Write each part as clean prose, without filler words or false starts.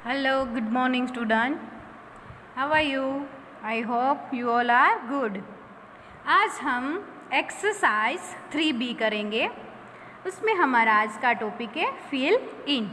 Hello, good morning student. How are you? I hope you all are good. आज हम exercise 3B करेंगे. उसमें हमारा आज का टॉपिक है fill in.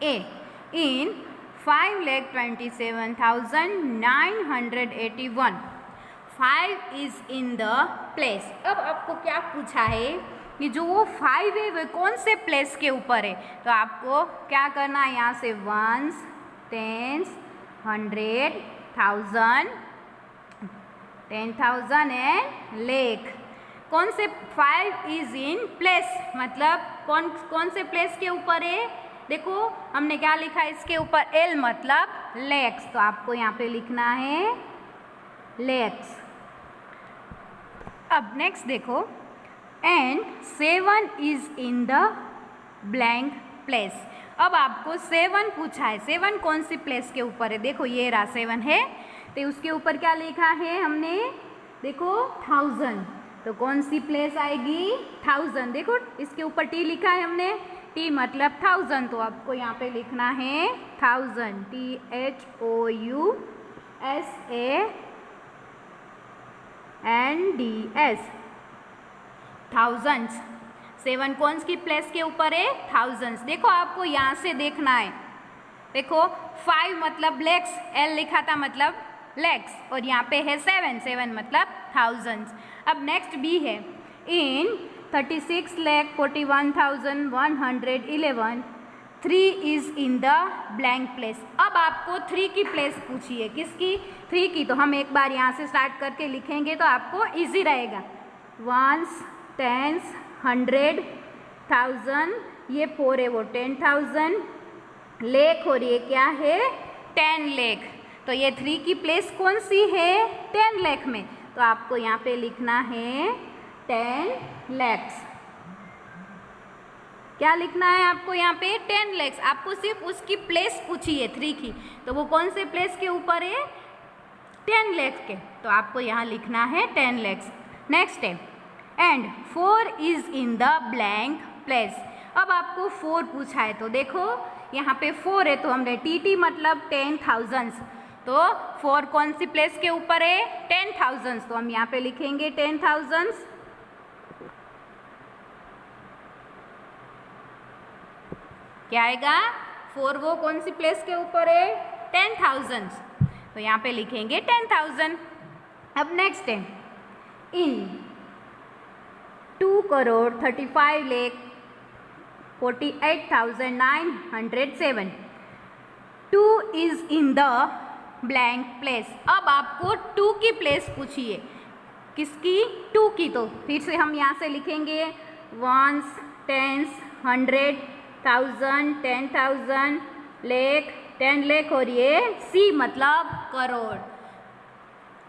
A in 5,27,981 5 is in the place. अब आपको क्या पूछा है कि जो वो 5 है वो कौन से प्लेस के ऊपर है. तो आपको क्या करना है, यहाँ से वंस, टेंस, 100, 1000, 10,000 एंड लेख. कौन से 5 इज इन प्लेस मतलब कौन से प्लेस के ऊपर है. देखो हमने क्या लिखा है इसके ऊपर, एल मतलब लेक्स. तो आपको यहाँ पे लिखना है लेक्स. अब नेक्स्ट देखो, and 7 is in the blank place. अब आपको 7 पूछा है, 7 कौन सी प्लेस के ऊपर है. देखो ये रहा 7 है, तो उसके ऊपर क्या लिखा है हमने, देखो 1000. तो कौन सी प्लेस आएगी, 1000. देखो इसके ऊपर टी लिखा है हमने, टी मतलब 1000. तो आपको यहाँ पे लिखना है 1000, THOUSANDS, थाउजेंड्स. 7 कौन सी प्लेस के ऊपर है, थाउजेंड्स. देखो आपको यहाँ से देखना है, देखो 5 मतलब लेक्स, एल लिखा था मतलब लेक्स, और यहाँ पे है 7 मतलब थाउजेंड्स. अब नेक्स्ट बी है, इन 36,41,111 3 is in the blank place. अब आपको 3 की प्लेस पूछी है, किसकी, 3 की. तो हम एक बार यहाँ से स्टार्ट करके लिखेंगे तो आपको इजी रहेगा. वंस, टेंस, 100, 1000, ये 4 है वो 10,000, लेख, और ये क्या है 10 लेख. तो ये 3 की प्लेस कौन सी है, 10 लेख में. तो आपको यहाँ पे लिखना है 10 लेक्स. क्या लिखना है आपको यहाँ पे, 10 लेक्स. आपको सिर्फ उसकी प्लेस पूछी है 3 की, तो वो कौन से प्लेस के ऊपर है, 10 लेक्स के. तो आपको यहाँ लिखना है 10 लेक्स. नेक्स्ट है, and 4 is in the blank place. अब आपको 4 पूछा है, तो देखो यहाँ पे 4 है, तो हमने टी मतलब 10,000. तो 4 कौन सी प्लेस के ऊपर है, 10,000. तो हम यहाँ पे लिखेंगे 10,000. क्या आएगा, 4 वो कौन सी प्लेस के ऊपर है, 10,000. तो यहाँ पे लिखेंगे 10,000. अब नेक्स्ट है, इन 2,35,48,907 2 is in the blank place. अब आपको 2 की प्लेस पूछिए, किसकी, 2 की. तो फिर से हम यहाँ से लिखेंगे वंस, टेंस, 100, 1000, 10,000, लेख, 10 लेख, और ये सी मतलब करोड़.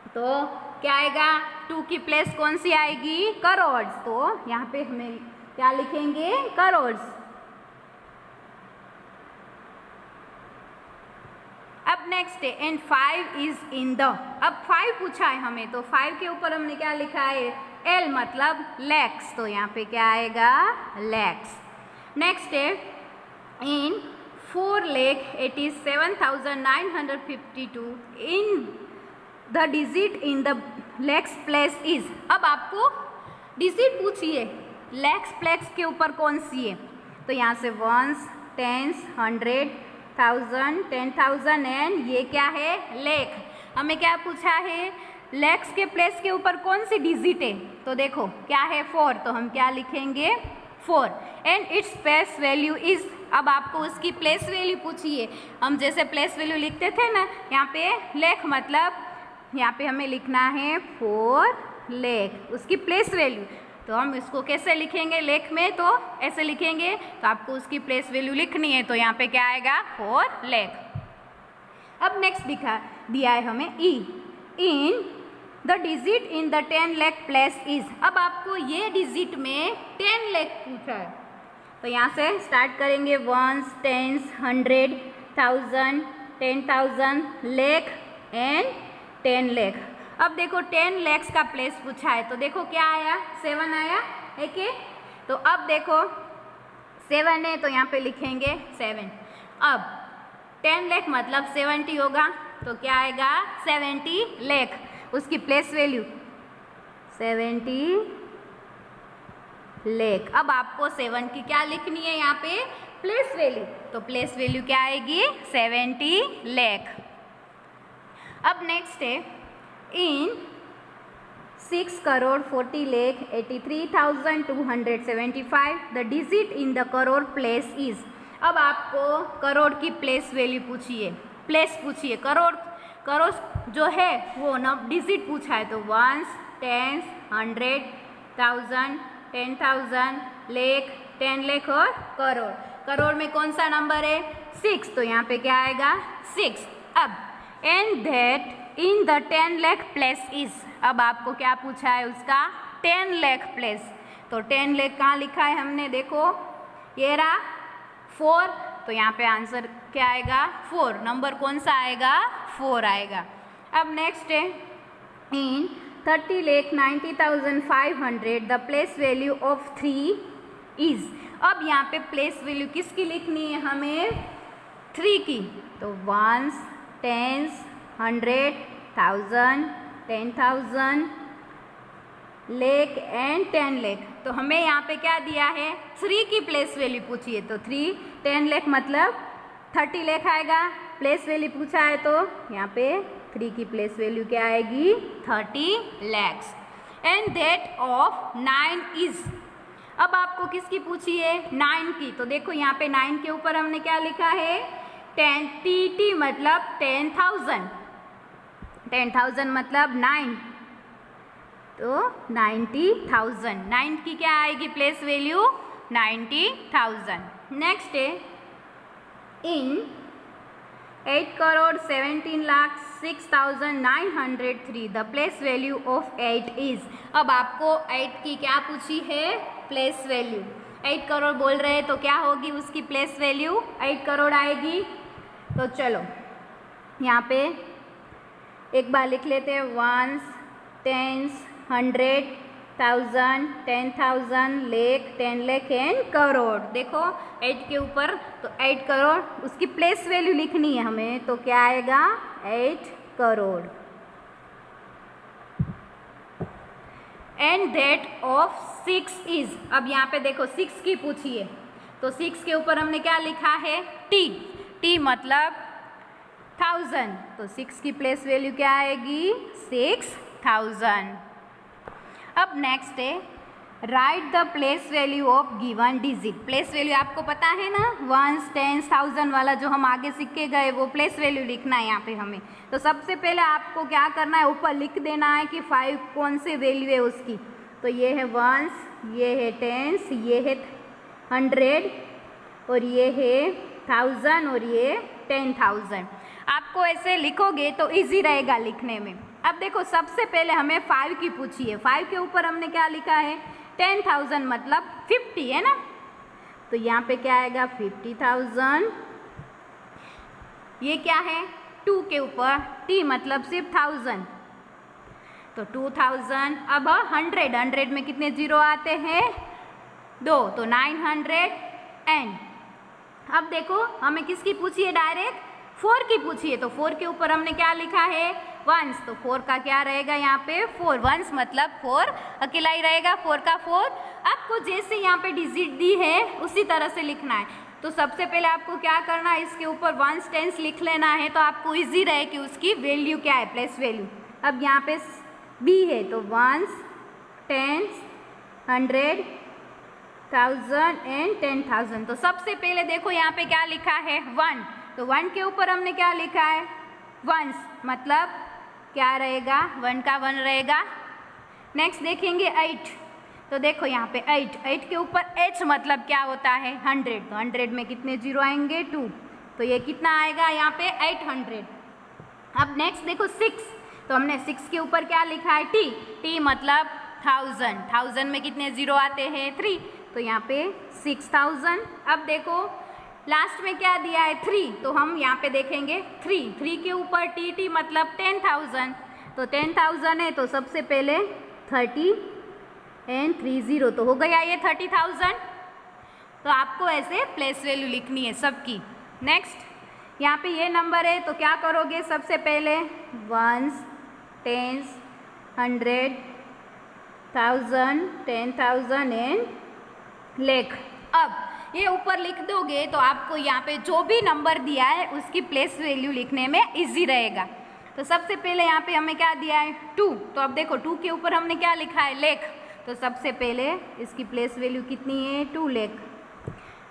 तो क्या आएगा, 2 की प्लेस कौन सी आएगी, करोड़. तो यहाँ पे हमें क्या लिखेंगे, करोड़. अब नेक्स्ट है, एंड 5 इज इन द. अब 5 पूछा है हमें, तो 5 के ऊपर हमने क्या लिखा है, एल मतलब लैक्स. तो यहाँ पे क्या आएगा, लैक्स. नेक्स्ट है, in 4,87,952 in the digit in the lakhs place is. अब आपको डिजिट पूछिए, लेक्स प्लेस के ऊपर कौन सी है. तो यहाँ से वंस, टेंस, 100, 1000, 10,000 एंड ये क्या है, लेख. हमें क्या पूछा है, लेक्स के प्लेस के ऊपर कौन सी डिजिट है. तो देखो क्या है, 4. तो हम क्या लिखेंगे, 4 and its place value is. अब आपको उसकी प्लेस वैल्यू पूछिए. हम जैसे प्लेस वैल्यू लिखते थे ना, यहाँ पे लेख मतलब यहाँ पे हमें लिखना है 4 लेख, उसकी प्लेस वैल्यू. तो हम इसको कैसे लिखेंगे, लेख में तो ऐसे लिखेंगे. तो आपको उसकी प्लेस वैल्यू लिखनी है, तो यहाँ पे क्या आएगा, 4 लेख. अब नेक्स्ट दिया है हमें ई, in the digit in the 10 lakh place is. अब आपको ये डिजिट में 10 लेख पूछा है, तो यहाँ से स्टार्ट करेंगे वंस, टेंस, 100, 1000, 10,000, लेख एंड 10 लेख. अब देखो 10 लेक्स का प्लेस पूछा है, तो देखो क्या आया, 7 आया है कि. तो अब देखो 7 है, तो यहाँ पे लिखेंगे 7. अब 10 लाख मतलब 70 होगा, तो क्या आएगा 70 लाख, उसकी प्लेस वैल्यू 70 लाख। अब आपको 7 की क्या लिखनी है यहाँ पे, प्लेस वैल्यू, तो प्लेस वैल्यू क्या आएगी 70 लाख। अब नेक्स्ट है इन 6,40,83,275 the digit in the crore place is. अब आपको करोड़ की प्लेस वैल्यू पूछिए, प्लेस पूछिए, करोड़ जो है वो ना डिजिट पूछा है, तो 1s, 10s, 100, 1000, 10,000, लाख, 10 लाख और करोड़। करोड़ में कौन सा नंबर है 6, तो यहाँ पे क्या आएगा 6। अब and that in the 10 lakh place is, अब आपको क्या पूछा है उसका 10 लाख प्लेस, तो 10 लाख कहाँ लिखा है हमने, देखो ये रहा 4, तो यहाँ पे आंसर क्या आएगा 4, नंबर कौन सा आएगा 4 आएगा। अब नेक्स्ट है इन 30,90,500 the place value of 3 is. अब यहाँ पे प्लेस वैल्यू किसकी लिखनी है हमें 3 की, तो 1s, 10s, 100, 1000, 10,000, lakh and 10 lakh, तो हमें यहाँ पे क्या दिया है 3 की प्लेस वैल्यू पूछी है, तो 3 10 लाख मतलब 30 लाख आएगा, प्लेस वैल्यू पूछा है तो यहाँ पे 3 की प्लेस वैल्यू क्या आएगी 30 lakhs। And that of 9 is, अब आपको किसकी पूछी है 9 की, तो देखो यहाँ पे 9 के ऊपर हमने क्या लिखा है 10 TT मतलब 10,000, 10,000 मतलब 9, तो 90,000, 9 की क्या आएगी प्लेस वैल्यू 90,000। नेक्स्ट है इन 8,17,06,903 the place value of 8 is. अब आपको 8 की क्या पूछी है प्लेस वैल्यू, 8 करोड़ बोल रहे हैं तो क्या होगी उसकी प्लेस वैल्यू 8 करोड़ आएगी। तो चलो यहाँ पे एक बार लिख लेते हैं 1s, 10s, 100, 1000, 10,000, lakh, 10 lakh and crore. देखो 8 के ऊपर तो 8 करोड़, उसकी प्लेस वैल्यू लिखनी है हमें, तो क्या आएगा 8 crore. And that of 6 is, अब यहाँ पे देखो 6 की पूछी है, तो 6 के ऊपर हमने क्या लिखा है T मतलब 1000, तो 6 की प्लेस वैल्यू क्या आएगी 6,000। अब नेक्स्ट है right the place value of given digit. Place value आपको पता है ना 1s, 10s, 1000 वाला जो हम आगे सीख के गए वो प्लेस वैल्यू लिखना है यहाँ पे हमें। तो सबसे पहले आपको क्या करना है ऊपर लिख देना है कि 5 कौन से वैल्यू है उसकी, तो ये है 1s, ये है 10s, ये है 100 और ये है 1000 और ये 10,000। आपको ऐसे लिखोगे तो इजी रहेगा लिखने में। अब देखो सबसे पहले हमें 5 की पूछी है, 5 के ऊपर हमने क्या लिखा है 10,000 मतलब 50 है ना, तो यहाँ पे क्या आएगा 50,000। ये क्या है 2 के ऊपर T मतलब सिर्फ 1000, तो 2000। अब 100 में कितने जीरो आते हैं 2, तो 900 एंड अब देखो हमें किसकी पूछी है डायरेक्ट 4 की पूछी है, तो 4 के ऊपर हमने क्या लिखा है 1s, तो 4 का क्या रहेगा यहाँ पे 4, 1s मतलब 4 अकेला ही रहेगा, 4 का 4। आपको जैसे यहाँ पे डिजिट दी है उसी तरह से लिखना है। तो सबसे पहले आपको क्या करना है इसके ऊपर 1s 10s लिख लेना है, तो आपको इजी रहे कि उसकी वैल्यू क्या है प्लेस वैल्यू। अब यहाँ पे B है तो 1s, 10s, 100, 1000 एंड 10,000। तो सबसे पहले देखो यहाँ पे क्या लिखा है 1, तो 1 के ऊपर हमने क्या लिखा है 1s मतलब क्या रहेगा 1 का 1 रहेगा। नेक्स्ट देखेंगे 8, तो देखो यहाँ पे 8 के ऊपर H मतलब क्या होता है 100, तो 100 में कितने जीरो आएंगे 2, तो ये कितना आएगा यहाँ पे 800। अब नेक्स्ट देखो 6, तो हमने 6 के ऊपर क्या लिखा है T मतलब 1000, 1000 में कितने जीरो आते हैं 3, तो यहाँ पे 6000। अब देखो लास्ट में क्या दिया है 3, तो हम यहाँ पे देखेंगे 3 के ऊपर T मतलब 10,000, तो 10,000 है तो सबसे पहले 30 एंड 30, तो हो गया ये 30,000। तो आपको ऐसे प्लेस वैल्यू लिखनी है सबकी। नेक्स्ट यहाँ पे ये नंबर है तो क्या करोगे, सबसे पहले वंस, टेंस, 100, 1000, 10,000 एंड लाख। अब ये ऊपर लिख दोगे तो आपको यहाँ पे जो भी नंबर दिया है उसकी प्लेस वैल्यू लिखने में इजी रहेगा। तो सबसे पहले यहाँ पे हमें क्या दिया है 2, तो अब देखो 2 के ऊपर हमने क्या लिखा है लाख, तो सबसे पहले इसकी प्लेस वैल्यू कितनी है 2 लाख,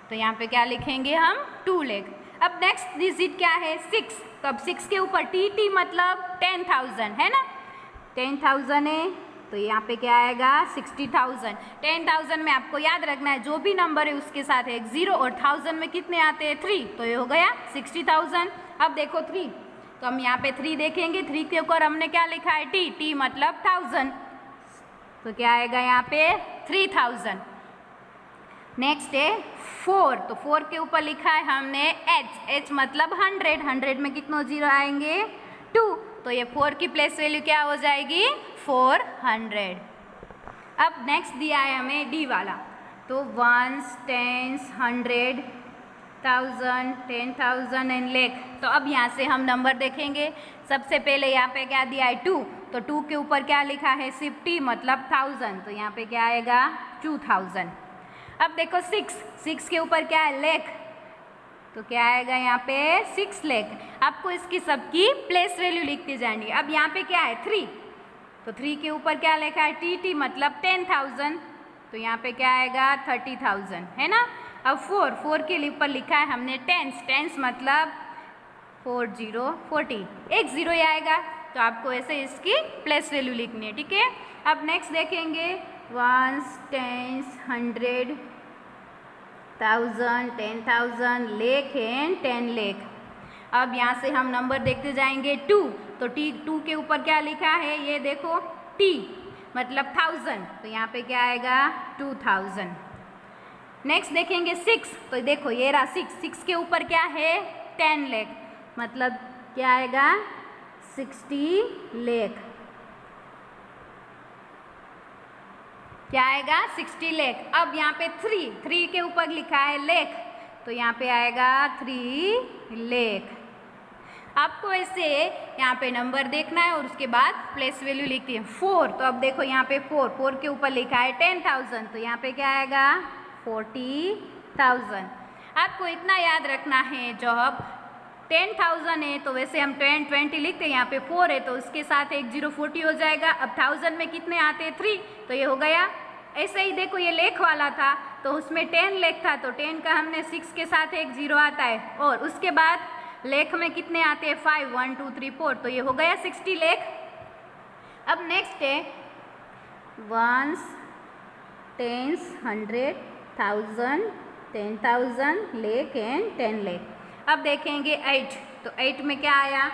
तो यहाँ पे क्या लिखेंगे हम 2 लाख। अब नेक्स्ट डिजिट क्या है 6, तो अब 6 के ऊपर टी मतलब 10,000 है ना, 10,000 है तो यहाँ पे क्या आएगा 60,000। 10,000 में आपको याद रखना है जो भी नंबर है उसके साथ एक 0 और 1000 में कितने आते हैं 3, तो ये हो गया 60,000। अब देखो 3, तो हम यहाँ पे 3 देखेंगे, 3 के ऊपर हमने क्या लिखा है टी मतलब 1000, तो क्या आएगा यहाँ पे 3000। नेक्स्ट है 4, तो 4 के ऊपर लिखा है हमने एच मतलब 100, 100 में कितने 0 आएंगे 2, तो ये 4 की प्लेस वैल्यू क्या हो जाएगी 400। अब नेक्स्ट दिया है हमें डी वाला, तो वंस, टेंस, 100, 1000, 10,000 एंड लाख। तो अब यहाँ से हम नंबर देखेंगे, सबसे पहले यहाँ पे क्या दिया है 2, तो 2 के ऊपर क्या लिखा है 50 मतलब 1000, तो यहाँ पे क्या आएगा 2000। अब देखो 6 के ऊपर क्या है लाख, तो क्या आएगा यहाँ पे 6 लाख। आपको इसकी सबकी प्लेस वैल्यू लिखती जाएंगी। अब यहाँ पे क्या है 3, तो 3 के ऊपर क्या लिखा है टी मतलब 10,000, तो यहाँ पे क्या आएगा 30,000 है ना। अब 4 के ऊपर लिखा है हमने टेंस मतलब 40, एक 0 ही आएगा, तो आपको ऐसे इसकी प्लेस वैल्यू लिखनी है, ठीक है। अब नेक्स्ट देखेंगे ones, tens, 100, 1000, 10,000 lakh and 10 lakh. अब यहाँ से हम नंबर देखते जाएंगे 2, तो 2 के ऊपर क्या लिखा है ये देखो टी मतलब 1000, तो यहाँ पे क्या आएगा 2000। नेक्स्ट देखेंगे 6, तो देखो ये रहा 6 के ऊपर क्या है 10 लाख मतलब क्या आएगा 60 लाख, क्या आएगा 60 लाख। अब यहाँ पे 3 के ऊपर लिखा है लाख, तो यहाँ पे आएगा 3 लाख। आपको ऐसे यहाँ पे नंबर देखना है और उसके बाद प्लेस वैल्यू लिखती है 4, तो अब देखो यहाँ पे 4 के ऊपर लिखा है 10,000, तो यहाँ पे क्या आएगा 40,000। आपको इतना याद रखना है जब 10,000 है तो वैसे हम 10, 20 लिखते हैं, यहाँ पे 4 है तो उसके साथ एक 0 40 हो जाएगा। अब 1000 में कितने आते हैं 3, तो ये हो गया। ऐसे ही देखो ये लाख वाला था तो उसमें 10 लाख था, तो 10 का हमने 6 के साथ एक 0 आता है, और उसके बाद लाख में कितने आते हैं 5, 1 2 3 4, तो ये हो गया 60 लाख। अब नेक्स्ट है ones, tens, 100, 1000, 10,000 lakh and 10 lakh. अब देखेंगे 8, तो 8 में क्या आया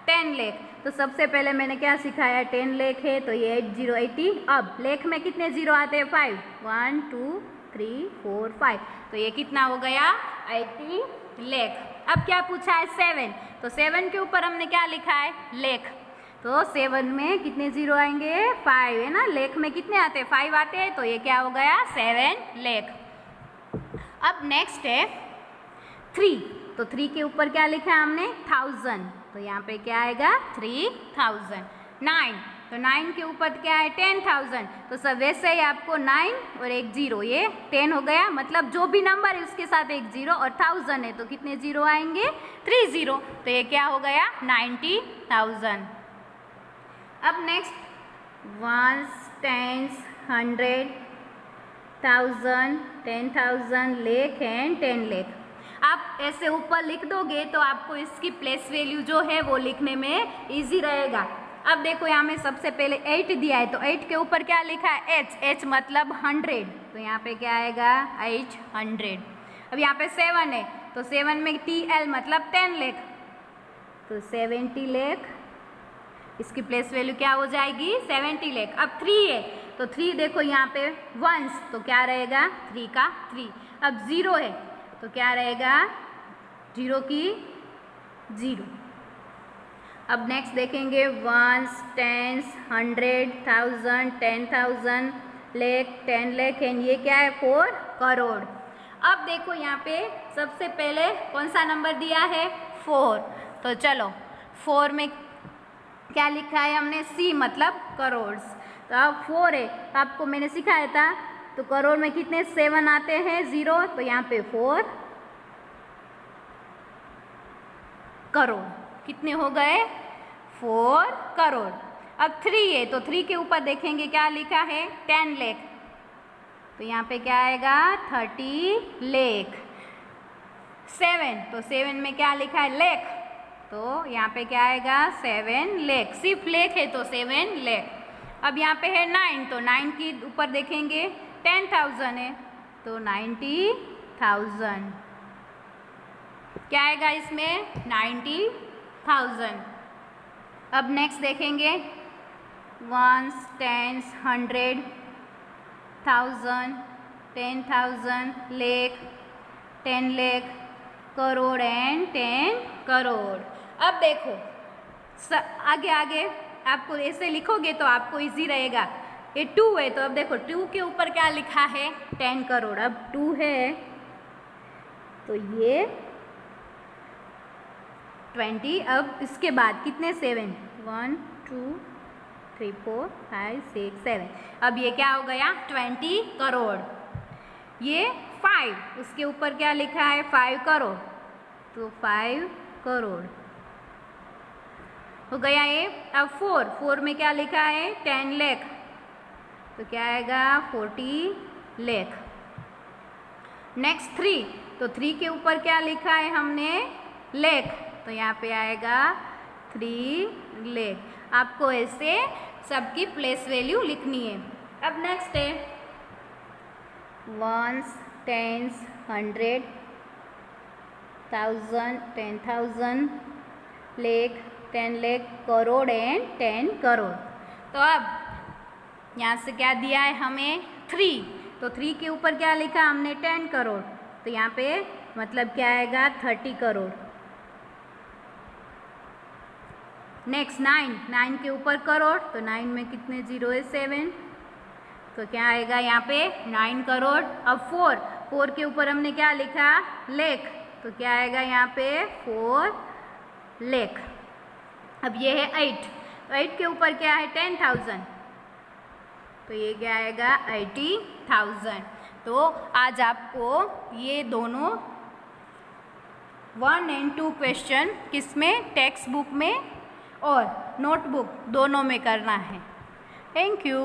10 लाख, तो सबसे पहले मैंने क्या सिखाया 10 लाख है तो ये 8 0 80। अब लाख में कितने 0 आते हैं 5, 1 2 3 4 5, तो ये कितना हो गया 80 लाख। अब क्या पूछा है 7, तो 7 के ऊपर हमने क्या लिखा है लाख, तो 7 में कितने 0 आएंगे 5 है ना, लाख में कितने आते हैं 5 आते हैं, तो ये क्या हो गया 7 लाख। अब नेक्स्ट है 3, तो 3 के ऊपर क्या लिखा है हमने 1000, तो यहाँ पे क्या आएगा 3000। 9, तो 9 के ऊपर क्या है 10,000, तो सब वैसे ही आपको 9 और एक 0, ये 10 हो गया, मतलब जो भी नंबर है उसके साथ एक 0 और 1000 है तो कितने 0 आएंगे 30, तो ये क्या हो गया 90,000। अब next ones, tens, 100, 1000, 10,000 lakh and 10 lakh. आप ऐसे ऊपर लिख दोगे तो आपको इसकी प्लेस वैल्यू जो है वो लिखने में इजी रहेगा। अब देखो यहाँ में सबसे पहले 8 दिया है, तो 8 के ऊपर क्या लिखा है एच मतलब 100, तो यहाँ पे क्या आएगा 800। अब यहाँ पे 7 है, तो 7 में TL मतलब 10 लाख, तो 70 लाख, इसकी प्लेस वैल्यू क्या हो जाएगी 70 लाख। अब 3 है, तो 3 देखो यहाँ पे वंस, तो क्या रहेगा 3 का 3। अब 0 है तो क्या रहेगा 0 की 0। अब नेक्स्ट देखेंगे ones, tens, 100, 1000, 10,000 lakh, 10 lakh and ये क्या है 4 करोड़। अब देखो यहाँ पे सबसे पहले कौन सा नंबर दिया है 4। तो चलो 4 में क्या लिखा है हमने, C मतलब करोड़। तो अब 4 है, आपको मैंने सिखाया था। तो करोड़ में कितने 7 आते हैं, 0, तो यहाँ पे 4 करोड़। कितने हो गए, 4 करोड़। अब 3 है, तो 3 के ऊपर देखेंगे क्या लिखा है, 10 लाख। तो यहाँ पे क्या आएगा, 30 लाख। 7, तो 7 में क्या लिखा है, लाख। तो यहाँ पे क्या आएगा, 7 लाख। सिर्फ लाख है तो 7 लाख। अब यहाँ पे है 9, तो 9 के ऊपर देखेंगे 10,000 है, तो 90,000। क्या आएगा इसमें, 90,000। अब नेक्स्ट देखेंगे 1s, 10s, 100, 1000, 10,000, lakh, 10 lakh, crore and 10 crore. अब देखो आगे आगे आपको ऐसे लिखोगे तो आपको इजी रहेगा। ये 2 है, तो अब देखो 2 के ऊपर क्या लिखा है, 10 करोड़। अब 2 है तो ये 20। अब इसके बाद कितने 7, 1 2 3 4 5 6 7। अब ये क्या हो गया, 20 करोड़। ये 5, उसके ऊपर क्या लिखा है, 5 करोड़, तो 5 करोड़ हो गया ये। अब 4 में क्या लिखा है, 10 लाख, तो क्या आएगा, 40 लाख। नेक्स्ट 3, तो 3 के ऊपर क्या लिखा है हमने, लाख, तो यहाँ पे आएगा 3 लाख। आपको ऐसे सबकी प्लेस वैल्यू लिखनी है। अब नेक्स्ट है 1s, 10s, 100, 1000, 10,000, lakh, 10 lakh, crore and 10 crore. तो अब यहाँ से क्या दिया है हमें, 3, तो 3 के ऊपर क्या लिखा हमने, 10 करोड़, तो यहाँ पे मतलब क्या आएगा, 30 करोड़। नेक्स्ट 9 के ऊपर करोड़, तो 9 में कितने 0 है, 7, तो क्या आएगा यहाँ पे 9 करोड़। अब 4 के ऊपर हमने क्या लिखा, लाख, तो क्या आएगा यहाँ पे 4 लाख। अब ये है 8, तो 8 के ऊपर क्या है, 10,000, तो ये क्या आएगा 80,000। तो आज आपको ये दोनों 1 and 2 क्वेश्चन किसमें, टेक्स्ट बुक में और नोटबुक दोनों में करना है। Thank you.